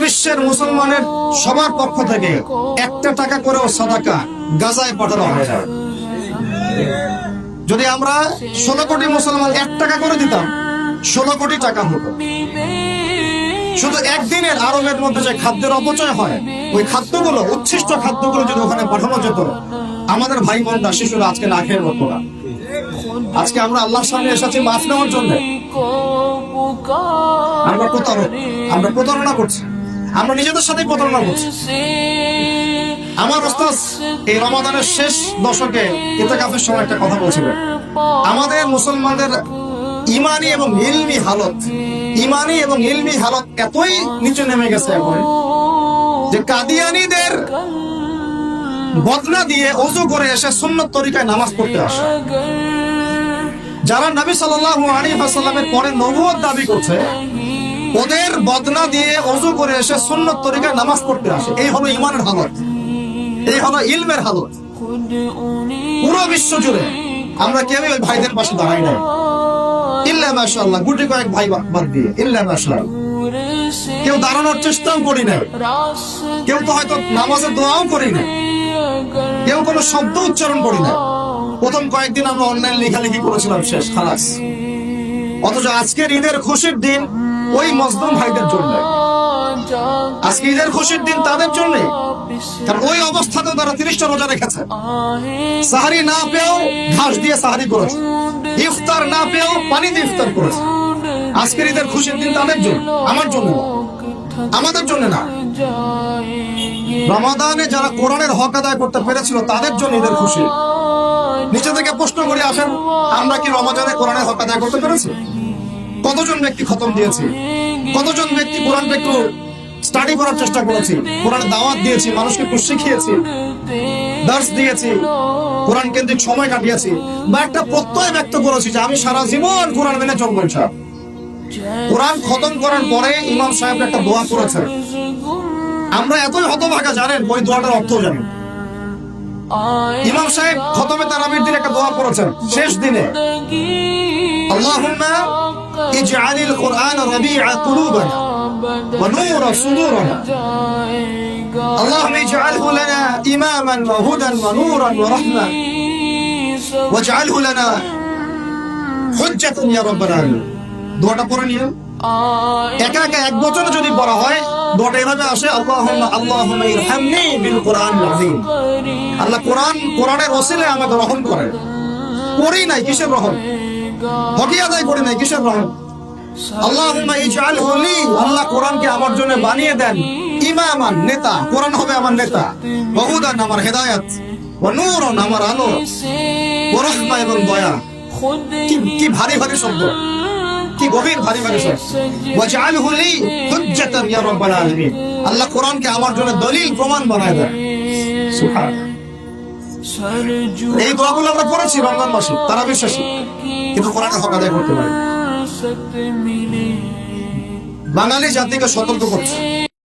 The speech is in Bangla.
বিশ্বের মুসলমানের সবার পক্ষ থেকে 1 টাকা করেও সাদাকা গাজায় পাঠানো হয় না। যদি আমরা 16 কোটি মুসলমান 1 টাকা করে দিতাম, 16 কোটি টাকা হতো। শুধু একদিনের আরবের মধ্যে যে খাদ্যের অপচয় হয়, ওই খাদ্যগুলো, উচ্ছিষ্ট খাদ্যগুলো যদি ওখানে পাঠানো যেত, আমাদের ভাই বোনরা, শিশুরা আজকে না খেয়ে মরতো না। আজকে আমরা আল্লাহর সামনে এসেছি মাফ নেওয়ার জন্য। আমরা প্রতারণা করছি, আমরা নিজেদের সাথে প্রতারণা করছি। আমার ওস্তাদ এই রমাদানের শেষ দশকে ইতিকাফের সময় একটা কথা বলছিলেন, আমাদের মুসলমানদের ইমানি এবং ইলমি হালত এতই নিচে নেমে গেছে এখন যে কাদিয়ানীদের বদনা দিয়ে ওযু করে এসে সুন্নত তরিকায় নামাজ পড়তে আসে। যারা নবী সাল্লাল্লাহু আলাইহি ওয়াসাল্লামের পরে নবুয়ত দাবি করছে, ওদের বদনা দিয়ে ওযু করে এসে সুন্নত তরিকায় নামাজ পড়তে আসে। এই হলো ইমানের হালত, এই হলো ইলমের হালত। পুরো বিশ্ব জুড়ে আমরা কেউই ওই ভাইদের পাশে দাঁড়াই নাই, ইল্লা মাশাআল্লাহ, গুটি কয়েক ভাই বাদ দিয়ে, ইল্লা মাশাআল্লাহ। কেউ দাঁড়ানোর চেষ্টাও করি নাই, কেউ তো হয়তো নামাজের দোয়াও করি নাই, কেউ কোনো শব্দ উচ্চারণ করি না। প্রথম কয়েকদিন আমরা অনলাইন লেখালেখি করেছিলাম, শেষ, খালাস। অথচ আজকের ঈদের খুশির দিন ওই মজলুম ভাইদের জন্য, আজকে ঈদের খুশির দিন তাদের জন্য। কারণ ওই অবস্থাতেও তারা 30টা রোজা রেখেছে, সাহারি না পেয়েও ঘাস দিয়ে সাহারি করেছে, ইফতার না পেয়েও পানি দিয়ে ইফতার করেছে। আজকের ঈদের খুশির দিন তাদের জন্য, আমার জন্য, আমাদের জন্য না। রমাদানে যারা কোরআনের হক আদায় করতে পেরেছিল তাদের জন্য ঈদের খুশি। নিচে থেকে প্রশ্ন করে আসেন, আমরা কি রমাদানে কোরআনের হক আদায় করতে পেরেছি? কতজন ব্যক্তি খতম দিয়েছি? কতজন ব্যক্তি কোরআনটা একটু স্টাডি করার চেষ্টা করেছি, কোরআনের দাওয়াত দিয়েছি, মানুষকে একটু শিখিয়েছি, দার্স দিয়েছি, কোরআন কেন্দ্রিক সময় কাটিয়েছি, বা একটা প্রত্যয় ব্যক্ত করেছি যে আমি সারা জীবন কোরআন মেনে চলবো ইনশাআল্লাহ। কোরআন খতম করার পরে ইমাম সাহেব একটা দোয়া করেছেন, আমরা এতই হতভাগা জানেন, ওই দোয়াটার অর্থ জানি। ইমাম সাহেব খতমে তারাবির দিন একটা দোয়া করেছেন শেষ দিনে, আল্লাহুম্মা ইজআলিল কুরআন রাবিআ কুলুবানা ওয়া নূরা সুদুরিনা, আল্লাহুম্মা ইজআলহু লানা ইমামান ওয়া হুদান ওয়া নূরান ওয়া রাহমা ওয়াজআলহু লানা হুজ্জাতান ইয়া রাব্বাল আলামিন। দোয়াটা পড়ে নিয়ে একা একা এক বচনে যদি পড়া হয়, দোয়াটা এভাবে আসে, আল্লাহুম্মা ইরহামনি বিল কুরআনিল আযীম। আল্লাহ কোরআনের ওসিলায় আমাকে রহম করেন। করি নাই, কিসের রহম? হক আদায় করি নাই, কিসের রহম? আল্লাহুম্মা ইজআলহু লি, আল্লাহ কোরআনকে আমার জন্য বানিয়ে দেন ইমামান, নেতা, কোরআন হবে আমার নেতা, ওয়া হুদান, আমার হেদায়েত, ওয়া নূরুন, আমার আলো, ওয়া রাহমা, এবং দয়া। কি ভারী ভারী শব্দ, কি গভীর ভারী ভারী শব্দ। ওয়াজআলহু লি হুজ্জাতান ইয়া রাব্বাল আলামিন, আল্লাহ কোরআনকে আমার জন্য দলিল, প্রমাণ বানায় দেন। সুবহানাল্লাহ। এই দোয়াগুলো আমরা পড়েছি রমজান মাসে, তারা বিশ্বাসী, কিন্তু কোরআনের হক আদায় করতে পারি। বাঙালি জাতিকে সতর্ক করছে।